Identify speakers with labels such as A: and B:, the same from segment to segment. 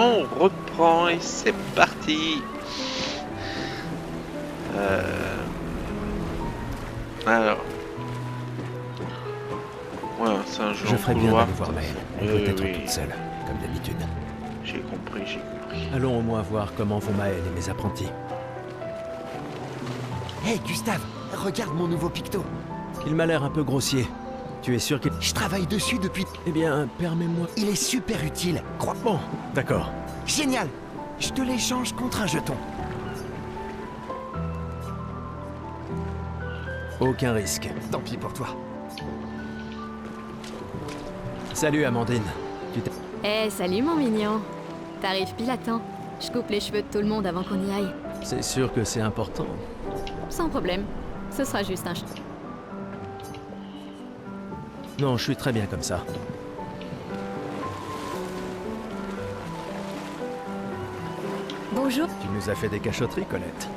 A: On reprend et c'est parti. Alors. Ouais, c'est un jeu
B: Je
A: en
B: ferais bien
A: couloir.
B: d'aller voir Maëlle. Elle doit être
A: oui.
B: toute seule, comme d'habitude.
A: J'ai compris, j'ai compris.
B: Allons au moins voir comment vont Maëlle et mes apprentis.
C: Hé, Gustave, regarde mon nouveau picto.
B: Il m'a l'air un peu grossier. Tu es sûr qu'il...
C: Je travaille dessus depuis...
B: Eh bien, permets-moi...
C: Il est super utile, crois.
B: Bon, d'accord.
C: Génial. Je te l'échange contre un jeton.
B: Aucun risque.
C: Tant pis pour toi.
B: Salut, Amandine. Tu t'es...
D: Eh, salut mon mignon. T'arrives pile à temps. Je coupe les cheveux de tout le monde avant qu'on y aille.
B: C'est sûr que c'est important.
D: Sans problème. Ce sera juste un...
B: Non, je suis très bien comme ça.
D: Bonjour.
B: Tu nous as fait des cachotteries, Colette.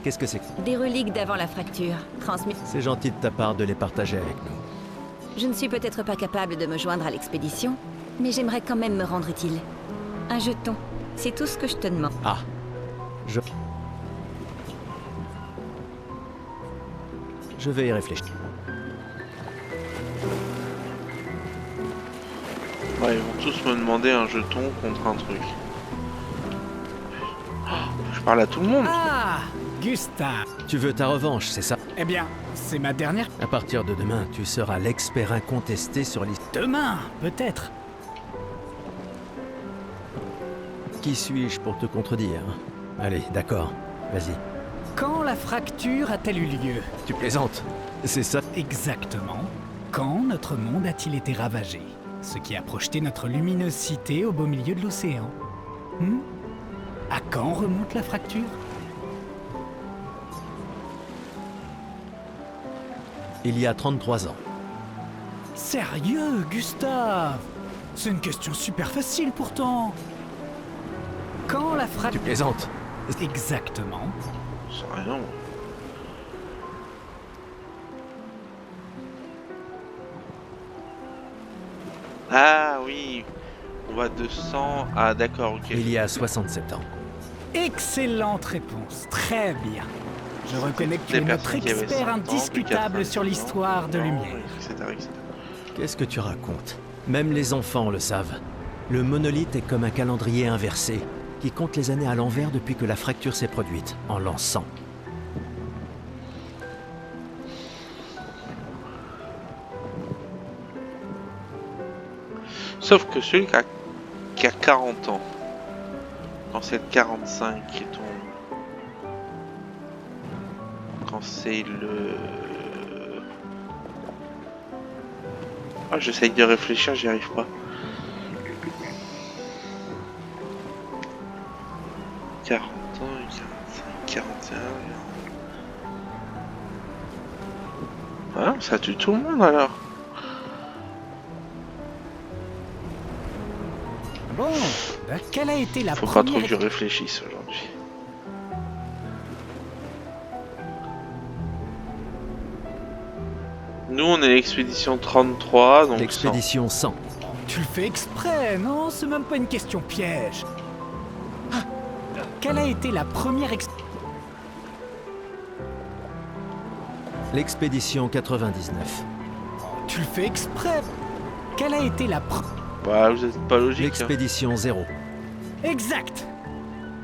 B: Qu'est-ce que c'est que...
D: Des reliques d'avant la fracture. Transmis.
B: C'est gentil de ta part de les partager avec nous.
D: Je ne suis peut-être pas capable de me joindre à l'expédition, mais j'aimerais quand même me rendre utile. Un jeton. C'est tout ce que je te demande.
B: Ah. Je vais y réfléchir.
A: Ouais, ils vont tous me demander un jeton contre un truc. Je parle à tout le monde.
E: Ah, Gustave.
B: Tu veux ta revanche, c'est ça?
E: Eh bien, c'est ma dernière...
B: À partir de demain, tu seras l'expert incontesté sur l'histoire.
E: Demain, peut-être.
B: Qui suis-je pour te contredire? Allez, d'accord. Vas-y.
E: Quand la fracture a-t-elle eu lieu?
B: Tu plaisantes? C'est ça?
E: Exactement. Quand notre monde a-t-il été ravagé? Ce qui a projeté notre luminosité au beau milieu de l'océan. À quand remonte la fracture?
B: Il y a 33 ans.
E: Sérieux, Gustave? C'est une question super facile pourtant. Quand la
B: Tu
E: fracture...
B: plaisantes?
E: Exactement.
A: C'est rien. Ah oui. On va de 100 à... D'accord, ok.
B: Il y a 67 ans.
E: Excellente réponse, très bien. Je reconnais que tu
A: Des
E: es notre
A: personnes qui avaient 100
E: expert
A: ans,
E: indiscutable
A: puis
E: sur
A: 90
E: l'histoire de
A: ans,
E: Lumière.
A: etc., etc.
B: Qu'est-ce que tu racontes? Même les enfants le savent. Le monolithe est comme un calendrier inversé, qui compte les années à l'envers depuis que la fracture s'est produite, en l'an 100.
A: Sauf que celui qui a 40 ans, quand c'est le 45 qui tombe, quand c'est le... Ah, j'essaye de réfléchir, j'y arrive pas. 40 ans, 45, 41... Ah, ça tue tout le monde alors.
E: Bon, quelle a été la
A: Faut pas trop que
E: première...
A: je réfléchisse aujourd'hui. Nous, on est l'expédition 33, donc 100.
B: L'expédition 100.
E: Tu le fais exprès, non? C'est même pas une question piège. Ah, quelle a été la première
B: L'expédition 99.
E: Tu le fais exprès. Quelle a été la
A: Bah, vous êtes pas logique. Hein.
B: L'expédition 0.
E: Exact.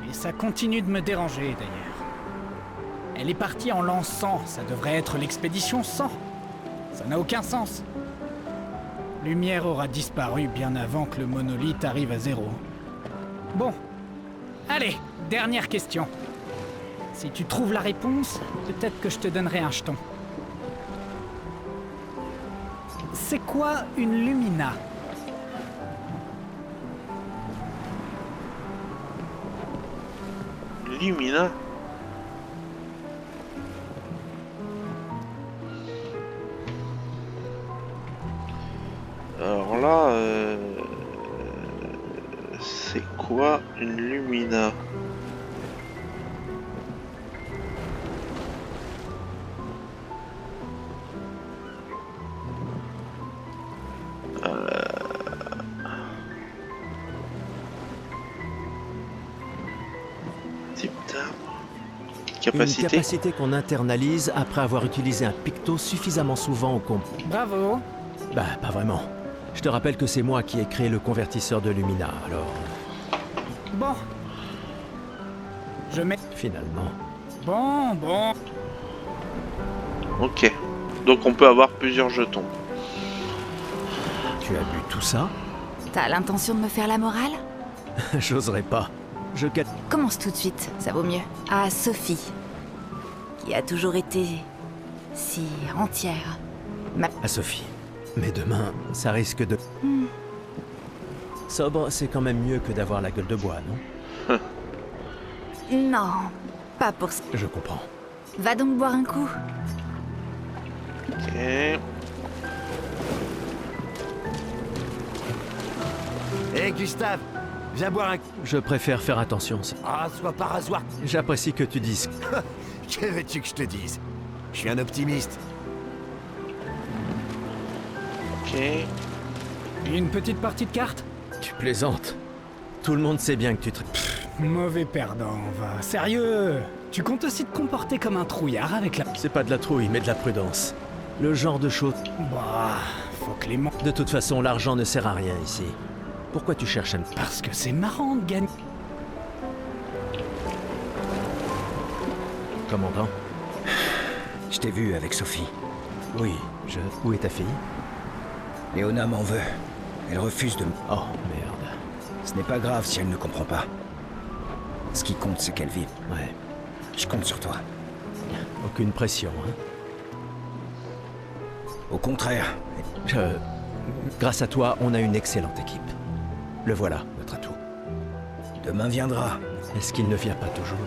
E: Et ça continue de me déranger d'ailleurs. Elle est partie en l'an 100, ça devrait être l'expédition 100. Ça n'a aucun sens. Lumière aura disparu bien avant que le monolithe arrive à 0. Bon. Allez, dernière question. Si tu trouves la réponse, peut-être que je te donnerai un jeton. C'est quoi une lumina?
A: Lumina. Alors là, c'est quoi une lumina?
B: Une
A: capacité.
B: capacité qu'on internalise après avoir utilisé un picto suffisamment souvent au combat.
E: Bravo.
B: Bah, pas vraiment. Je te rappelle que c'est moi qui ai créé le convertisseur de Lumina, alors
E: Bon. Je mets...
B: finalement...
E: Bon.
A: Ok. Donc on peut avoir plusieurs jetons.
B: Tu as bu tout ça?
D: T'as l'intention de me faire la morale?
B: J'oserais pas. Je cal...
D: Commence tout de suite, ça vaut mieux. À Sophie, qui a toujours été si entière.
B: À Sophie. Mais demain, ça risque de... Sobre, c'est quand même mieux que d'avoir la gueule de bois, non?
D: Non, pas pour ça.
B: Je comprends.
D: Va donc boire un coup.
A: Ok.
C: Hé Gustave, viens boire un...
B: Je préfère faire attention.
C: Ah, sois pas rasoir.
B: J'apprécie que tu dises...
C: Que veux-tu que je te dise? Je suis un optimiste.
A: Ok.
E: Une petite partie de cartes?
B: Tu plaisantes. Tout le monde sait bien que tu te...
E: Mauvais perdant, va. Sérieux? Tu comptes aussi te comporter comme un trouillard avec la...
B: C'est pas de la trouille, mais de la prudence. Le genre de choses...
E: Bah, faut que les man...
B: De toute façon, l'argent ne sert à rien ici. Pourquoi tu cherches à me...
E: Parce que c'est marrant de gagner.
B: Commandant?
F: Je t'ai vu avec Sophie.
B: Oui, Où est ta fille?
F: Léona m'en veut. Elle refuse de me...
B: Oh, merde.
F: Ce n'est pas grave si elle ne comprend pas. Ce qui compte, c'est qu'elle vive.
B: Ouais.
F: Je compte sur toi.
B: Aucune pression, hein?
F: Au contraire.
B: Grâce à toi, on a une excellente équipe. Le voilà, notre atout.
F: Demain viendra.
B: Est-ce qu'il ne vient pas toujours?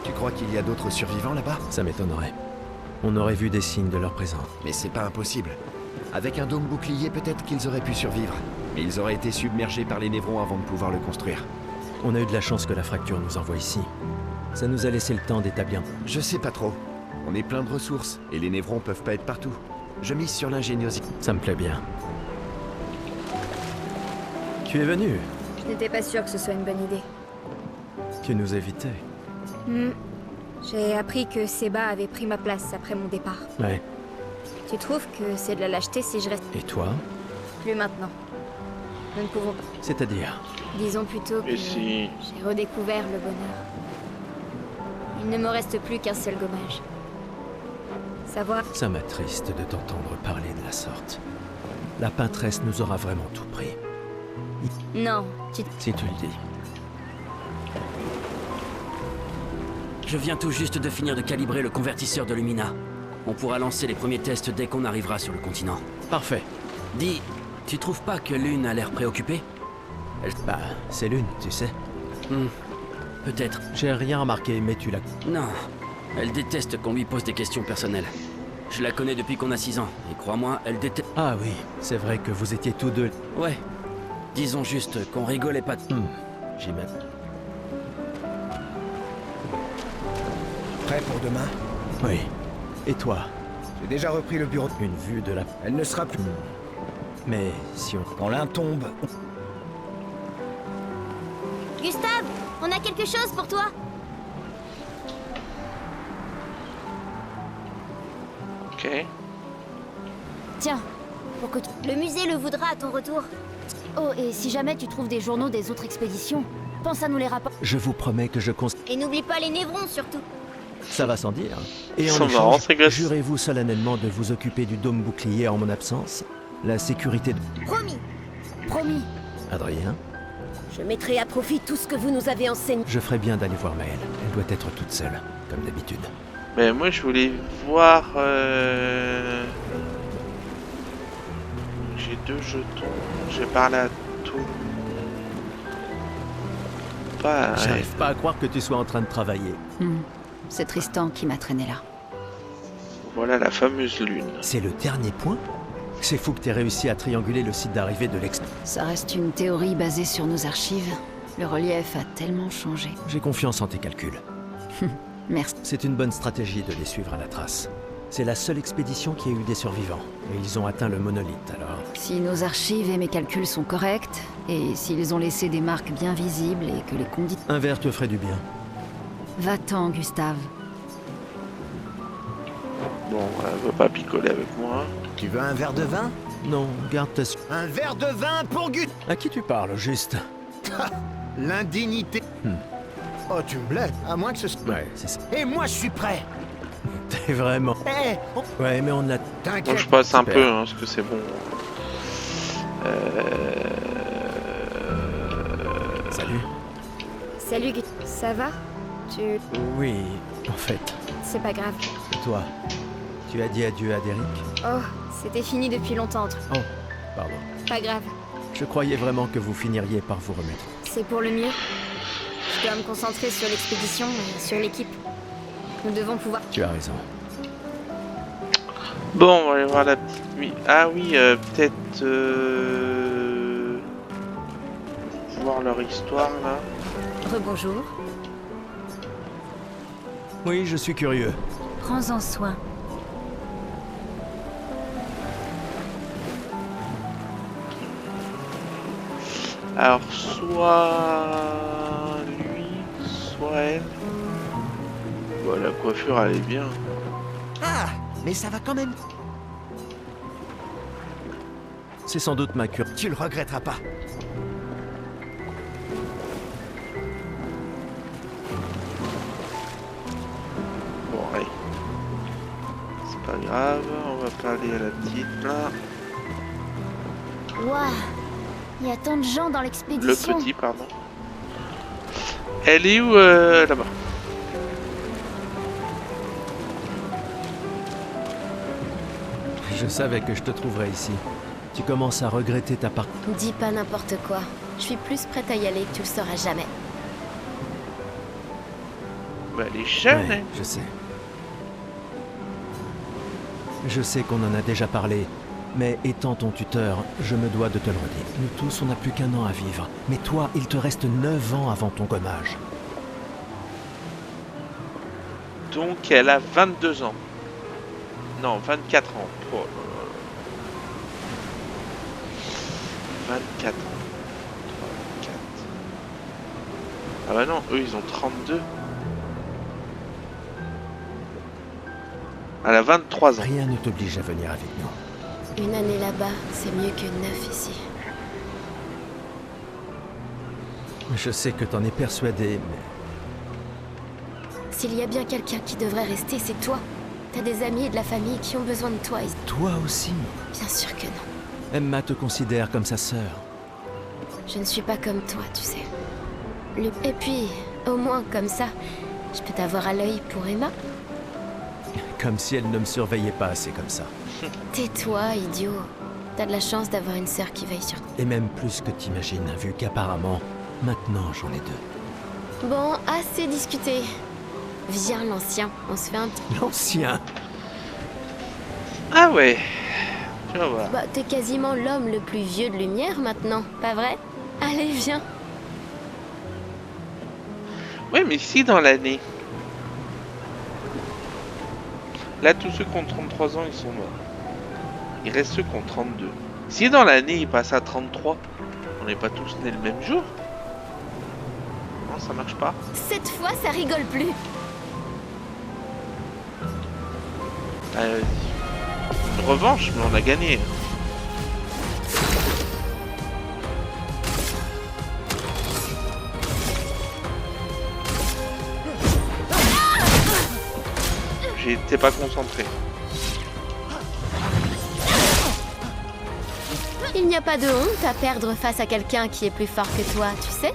C: Tu crois qu'il y a d'autres survivants là-bas?
B: Ça m'étonnerait. On aurait vu des signes de leur présence.
C: Mais c'est pas impossible. Avec un dôme bouclier, peut-être qu'ils auraient pu survivre. Mais ils auraient été submergés par les névrons avant de pouvoir le construire.
B: On a eu de la chance que la fracture nous envoie ici. Ça nous a laissé le temps d'établir...
C: Je sais pas trop. On est plein de ressources, et les névrons peuvent pas être partout. Je mise sur l'ingéniosité.
B: Ça me plaît bien. Tu es venu.
G: Je n'étais pas sûre que ce soit une bonne idée.
B: Tu nous évitais.
G: J'ai appris que Seba avait pris ma place après mon départ.
B: Ouais.
G: Tu trouves que c'est de la lâcheté si je reste
B: Et toi?
G: plus maintenant? Nous ne pouvons pas.
B: C'est-à-dire?
G: Disons plutôt que
A: Et si...
G: j'ai redécouvert le bonheur. Il ne me reste plus qu'un seul gommage. Savoir...
B: Ça m'attriste de t'entendre parler de la sorte. La peintresse nous aura vraiment tout pris.
G: Non, tu...
B: Si tu le dis.
H: Je viens tout juste de finir de calibrer le convertisseur de Lumina. On pourra lancer les premiers tests dès qu'on arrivera sur le continent.
B: Parfait.
H: Dis, tu trouves pas que Lune a l'air préoccupée?
B: Bah, c'est l'une, tu sais.
H: Peut-être.
B: J'ai rien remarqué, mais tu l'as...
H: Non. Elle déteste qu'on lui pose des questions personnelles. Je la connais depuis qu'on a 6 ans, et crois-moi, elle déteste...
B: Ah oui, c'est vrai que vous étiez tous deux...
H: Ouais. Disons juste qu'on rigolait pas...
B: J'y mets.
F: Prêt pour demain?
B: Oui. Et toi?
F: J'ai déjà repris le bureau.
B: Une vue de la...
F: Elle ne sera plus.
B: Mais si on...
F: Quand l'un tombe,
G: Gustave, on a quelque chose pour toi.
A: Ok.
G: Tiens, pour que le musée le voudra à ton retour. Oh, et si jamais tu trouves des journaux des autres expéditions, pense à nous les rapporter.
B: Je vous promets que je...
G: Et n'oublie pas les névrons surtout.
B: Ça va sans dire. Et
A: Sont
B: en
A: marrants,
B: échange,
A: ces gosses.
B: jurez-vous solennellement de vous occuper du dôme bouclier en mon absence? La sécurité de...
G: Promis. Promis.
B: Adrien?
G: Je mettrai à profit tout ce que vous nous avez enseigné.
B: Je ferais bien d'aller voir Maëlle. Elle doit être toute seule, comme d'habitude.
A: Mais moi je voulais voir... J'ai 2 jetons. J'ai parlé à tout. Pas...
B: J'arrive pas à croire que tu sois en train de travailler.
D: C'est Tristan qui m'a traîné là.
A: Voilà la fameuse lune.
B: C'est le dernier point? C'est fou que t'aies réussi à trianguler le site d'arrivée de l'ex...
D: Ça reste une théorie basée sur nos archives. Le relief a tellement changé.
B: J'ai confiance en tes calculs.
D: Merci.
B: C'est une bonne stratégie de les suivre à la trace. C'est la seule expédition qui a eu des survivants. Et ils ont atteint le monolithe, alors...
G: Si nos archives et mes calculs sont corrects, et s'ils ont laissé des marques bien visibles et que les conditions...
B: Un verre te ferait du bien.
G: Va-t'en, Gustave.
A: Bon, elle veut pas picoler avec moi.
F: Tu veux un verre de vin?
B: Non, garde ta...
F: Un verre de vin pour Gus...
B: À qui tu parles, juste?
F: L'indignité. Oh, tu me blesses. À moins que ce...
B: Ouais, c'est ça.
F: Et moi, je suis prêt.
B: T'es vraiment...
F: Eh,
B: Ouais, mais on l'a...
A: Bon,
F: t'inquiète.
A: je passe un
B: Super.
A: peu, hein, parce que c'est bon.
B: Salut.
G: Salut, ça va?
B: Oui, en fait.
G: C'est pas grave.
B: Et toi? Tu as dit adieu à Derek?
G: Oh, c'était fini depuis longtemps.
B: Oh, pardon.
G: Pas grave.
B: Je croyais vraiment que vous finiriez par vous remettre.
G: C'est pour le mieux. Je dois me concentrer sur l'expédition et sur l'équipe. Nous devons pouvoir...
B: Tu as raison.
A: Bon, on va aller voir la petite... Ah oui, peut-être... voir leur histoire, là.
D: Rebonjour.
B: Oui, je suis curieux.
D: Prends-en soin.
A: Alors, soit lui, soit elle. Bon, la coiffure, elle est bien.
F: Ah, mais ça va quand même.
B: C'est sans doute ma cure.
F: Tu le regretteras pas.
A: Bon, allez. C'est pas grave, on va pas aller à la petite, là.
G: Waouh, il y a tant de gens dans
A: Le
G: l'expédition.
A: petit, pardon. Elle est où, là-bas?
B: Je savais que je te trouverais ici. Tu commences à regretter ta part.
G: Dis pas n'importe quoi. Je suis plus prête à y aller que tu le sauras jamais.
A: Bah, elle est jeune,
B: Ouais, je sais. Je sais qu'on en a déjà parlé, mais étant ton tuteur, je me dois de te le redire. Nous tous, on n'a plus qu'un an à vivre. Mais toi, il te reste 9 ans avant ton gommage.
A: Donc, elle a 22 ans. Non, 24 ans. Oh là là. 24 ans. 24. Ah bah non, eux, ils ont 32. Elle a 23 ans.
B: Rien ne t'oblige à venir avec nous.
G: Une année là-bas, c'est mieux que 9 ici.
B: Je sais que t'en es persuadé, mais...
G: S'il y a bien quelqu'un qui devrait rester, c'est toi. T'as des amis et de la famille qui ont besoin de toi.
B: Toi aussi.
G: Bien sûr que non.
B: Emma te considère comme sa sœur.
G: Je ne suis pas comme toi, tu sais. Et puis, au moins comme ça, je peux t'avoir à l'œil pour Emma.
B: Comme si elle ne me surveillait pas assez comme ça.
G: Tais-toi, idiot. T'as de la chance d'avoir une sœur qui veille sur toi.
B: Et même plus que t'imagines, vu qu'apparemment, maintenant j'en ai 2.
G: Bon, assez discuté. Viens, l'ancien, on se fait un petit...
B: L'ancien.
A: Ah ouais. Tu vas voir.
G: Bah, t'es quasiment l'homme le plus vieux de lumière maintenant, pas vrai? Allez, viens.
A: Ouais, mais si dans l'année. Là, tous ceux qui ont 33 ans, ils sont morts. Il reste ceux qui ont 32. Si dans l'année, ils passent à 33, on n'est pas tous nés le même jour? Non, ça marche pas.
G: Cette fois, ça rigole plus.
A: Allez, vas-y. Une revanche, mais on a gagné. J'étais pas concentré.
G: Il n'y a pas de honte à perdre face à quelqu'un qui est plus fort que toi, tu sais?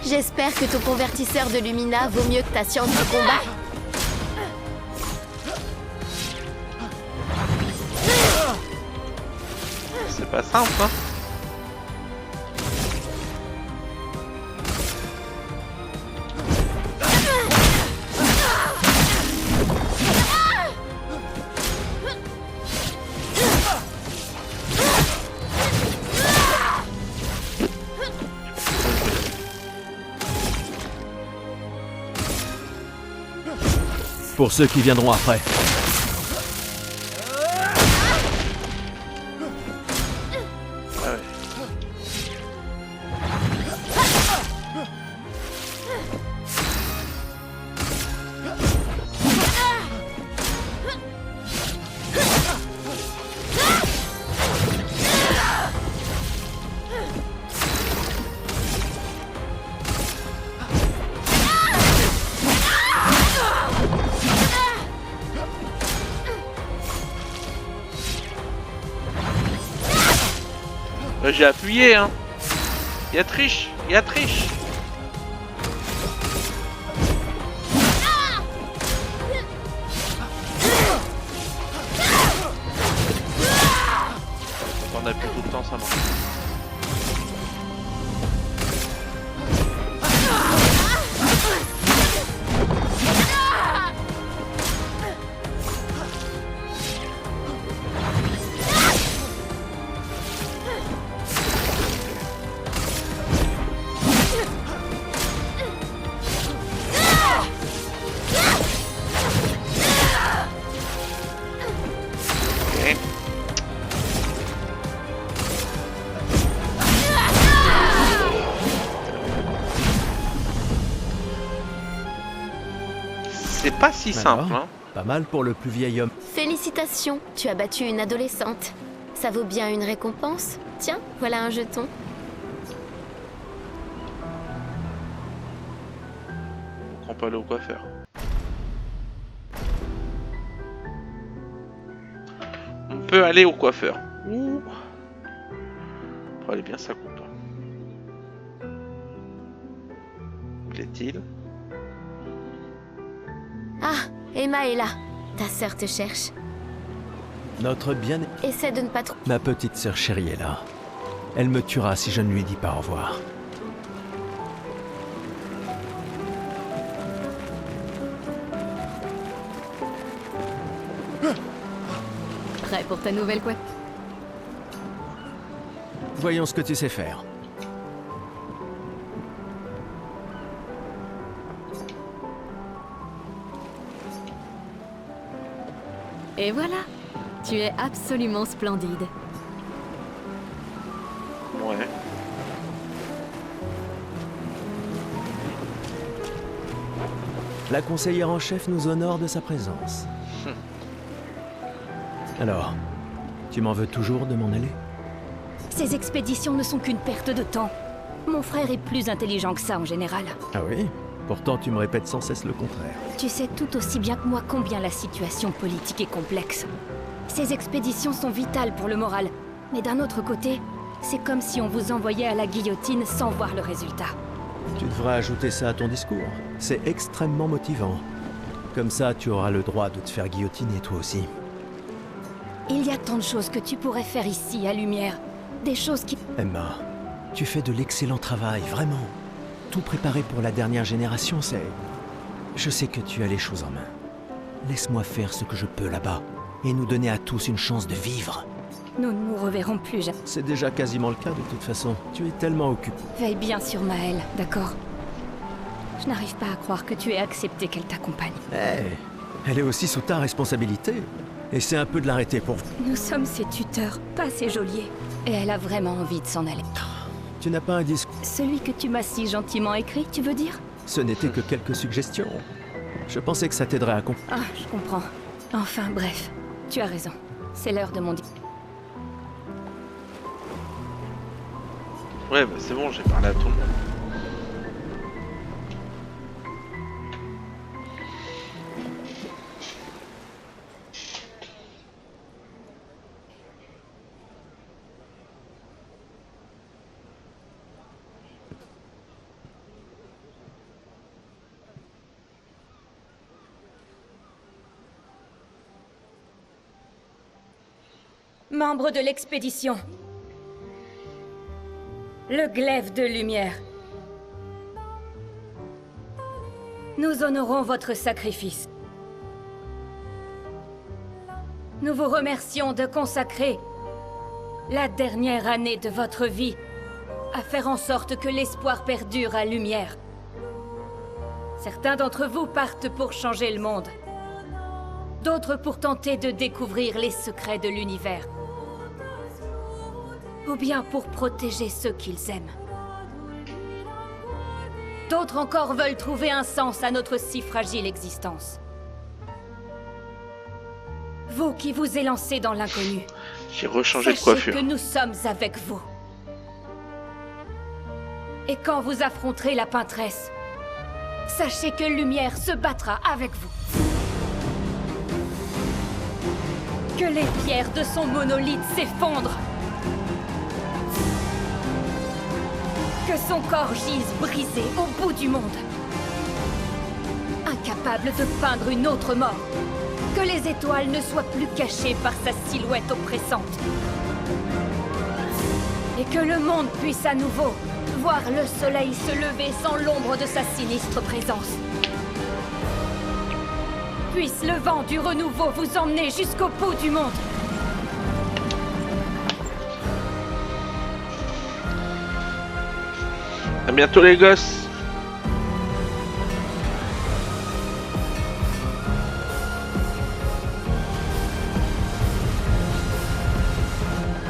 G: J'espère que ton convertisseur de Lumina vaut mieux que ta science de combat.
A: C'est pas simple, hein.
B: pour ceux qui viendront après.
A: Ah ouais. J'ai appuyé, hein. Y'a triche, y'a triche. On a plus tout le temps, ça marche. C'est pas si simple,
B: Alors,
A: hein.
B: pas mal pour le plus vieil homme.
G: Félicitations, tu as battu une adolescente. Ça vaut bien une récompense. Tiens, voilà un jeton.
A: On peut aller au coiffeur. On peut aller au coiffeur. Ouh. Pour aller bien ça coûte. Plaît-il?
G: Ah, Emma est là. Ta sœur te cherche.
B: Notre bien...
G: Essaie de ne pas trop...
B: Ma petite sœur chérie est là. Elle me tuera si je ne lui dis pas au revoir.
G: Prêt pour ta nouvelle couette?
B: Voyons ce que tu sais faire.
I: Et voilà, tu es absolument splendide.
A: Ouais.
B: La conseillère en chef nous honore de sa présence. Alors, tu m'en veux toujours de m'en aller?
D: Ces expéditions ne sont qu'une perte de temps. Mon frère est plus intelligent que ça en général.
B: Ah oui? Pourtant, tu me répètes sans cesse le contraire.
D: Tu sais tout aussi bien que moi combien la situation politique est complexe. Ces expéditions sont vitales pour le moral. Mais d'un autre côté, c'est comme si on vous envoyait à la guillotine sans voir le résultat.
B: Tu devrais ajouter ça à ton discours. C'est extrêmement motivant. Comme ça, tu auras le droit de te faire guillotiner toi aussi.
D: Il y a tant de choses que tu pourrais faire ici, à Lumière. Des choses qui...
B: Emma, tu fais de l'excellent travail, vraiment. Tout préparé pour la dernière génération, c'est... Je sais que tu as les choses en main. Laisse-moi faire ce que je peux là-bas, et nous donner à tous une chance de vivre.
D: Nous ne nous reverrons plus jamais.
B: C'est déjà quasiment le cas de toute façon. Tu es tellement occupé.
D: Veille bien sur Maëlle, d'accord? Je n'arrive pas à croire que tu aies accepté qu'elle t'accompagne.
B: Elle est aussi sous ta responsabilité. Et c'est un peu de l'arrêter pour vous.
D: Nous sommes ses tuteurs, pas ses geôliers. Et elle a vraiment envie de s'en aller.
B: Tu n'as pas un discours...
D: Celui que tu m'as si gentiment écrit, tu veux dire?
B: Ce n'était que quelques suggestions. Je pensais que ça t'aiderait à comprendre.
D: Ah, je comprends. Enfin, bref. Tu as raison. C'est l'heure de mon...
A: Ouais, bah c'est bon, j'ai parlé à tout le monde.
D: Membre de l'expédition. Le glaive de lumière. Nous honorons votre sacrifice. Nous vous remercions de consacrer la dernière année de votre vie à faire en sorte que l'espoir perdure à Lumière. Certains d'entre vous partent pour changer le monde. D'autres pour tenter de découvrir les secrets de l'univers. Ou bien pour protéger ceux qu'ils aiment. D'autres encore veulent trouver un sens à notre si fragile existence. Vous qui vous élancez dans l'inconnu.
A: J'ai rechangé de
D: Sachez
A: coiffure.
D: que nous sommes avec vous. Et quand vous affronterez la peintresse, sachez que Lumière se battra avec vous. Que les pierres de son monolithe s'effondrent. Que son corps gise brisé au bout du monde. Incapable de peindre une autre mort. Que les étoiles ne soient plus cachées par sa silhouette oppressante. Et que le monde puisse à nouveau voir le soleil se lever sans l'ombre de sa sinistre présence. Puisse le vent du renouveau vous emmener jusqu'au bout du monde.
A: À bientôt les gosses.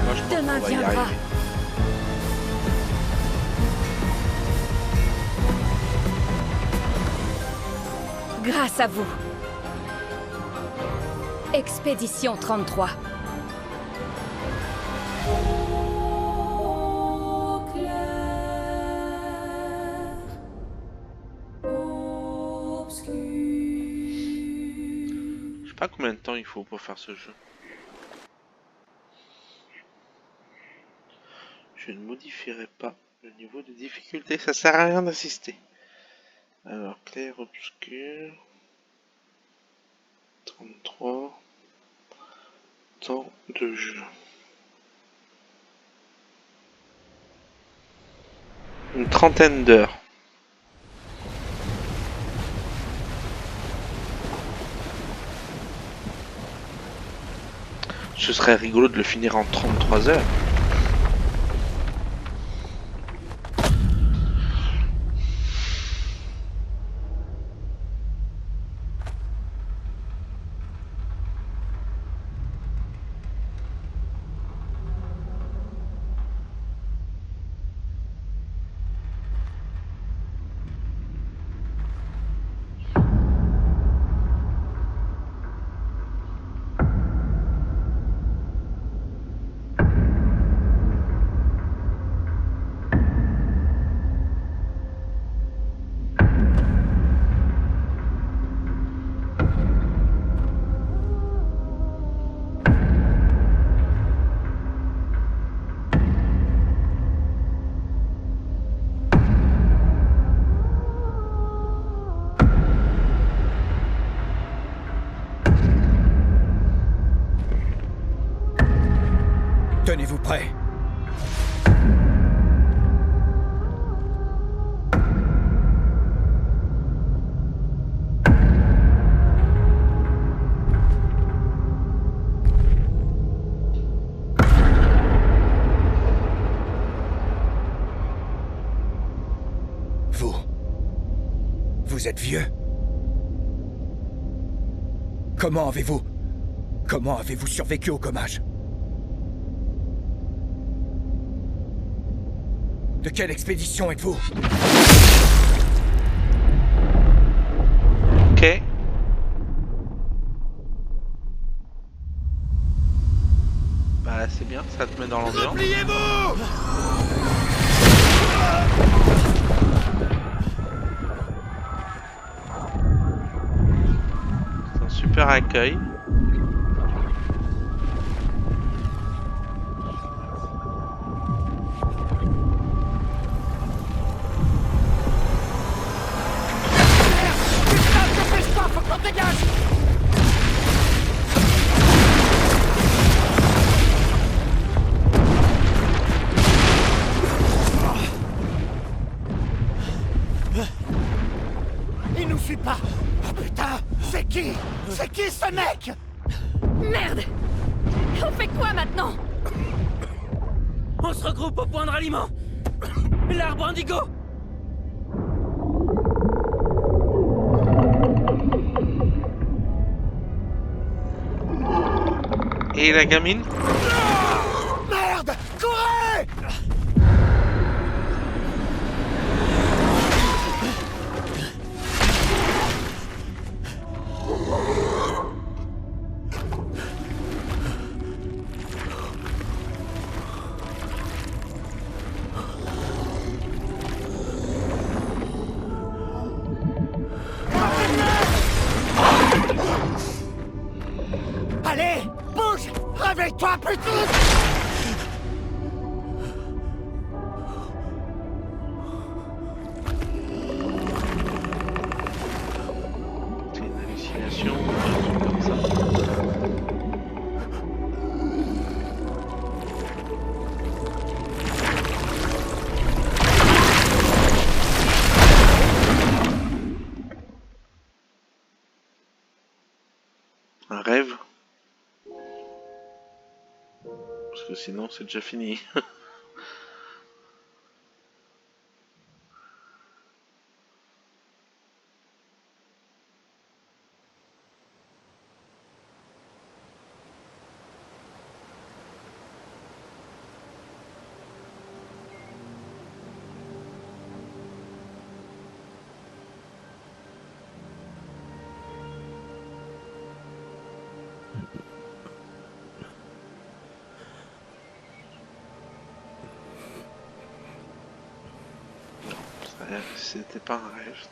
A: Moi, je pense
D: Demain
A: qu'on va y
D: viendra.
A: arriver.
D: Grâce à vous. Expédition 33.
A: Je sais pas combien de temps il faut pour faire ce jeu. Je ne modifierai pas le niveau de difficulté, ça sert à rien d'insister. Alors, clair, obscur. 33. Temps de jeu. Une trentaine d'heures. Ce serait rigolo de le finir en 33 heures.
F: Tenez-vous prêts. Vous êtes vieux. Comment avez-vous survécu au gommage? De quelle expédition êtes-vous?
A: Ok. Bah c'est bien, ça te met dans l'ambiance.
C: Repliez-vous!
A: C'est un super accueil.
E: Il nous suit pas. Oh putain, c'est qui? C'est qui ce mec?
D: Merde! On fait quoi maintenant?
H: On se regroupe au point de ralliement. L'arbre indigo.
A: Et la gamine?
E: Merde! Courez! Allez, bouge! Réveille-toi, putain!
A: C'est une hallucination, un truc comme ça. Un rêve? Parce que sinon c'est déjà fini. C'était pas un rêve.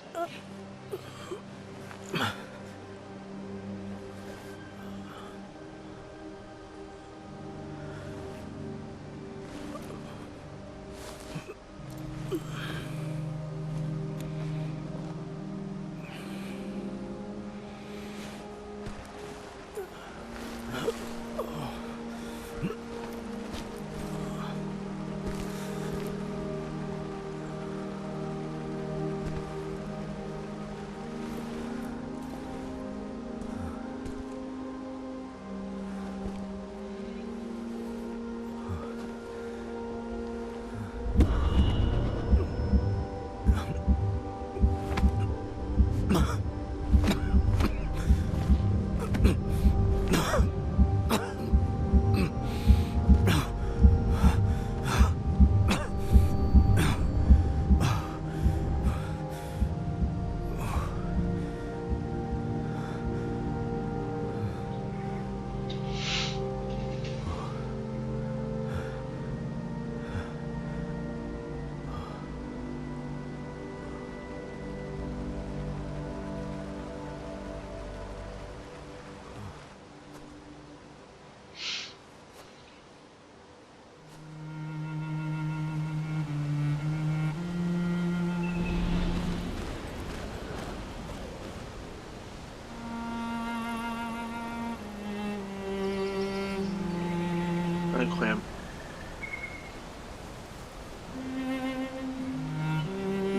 A: Incroyable.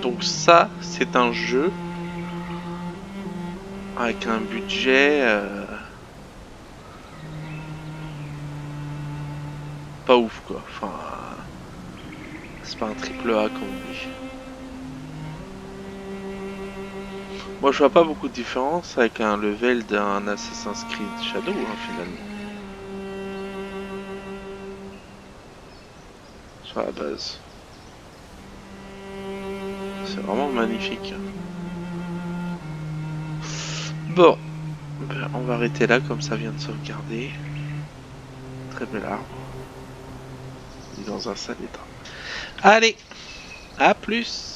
A: Donc ça, c'est un jeu avec un budget pas ouf quoi. Enfin, c'est pas un triple A comme on dit. Moi, je vois pas beaucoup de différence avec un level d'un Assassin's Creed Shadow finalement. Sur la base. C'est vraiment magnifique. Bon, ben, on va arrêter là comme ça vient de sauvegarder. Très bel arbre. Il est dans un sale état. Allez, à plus.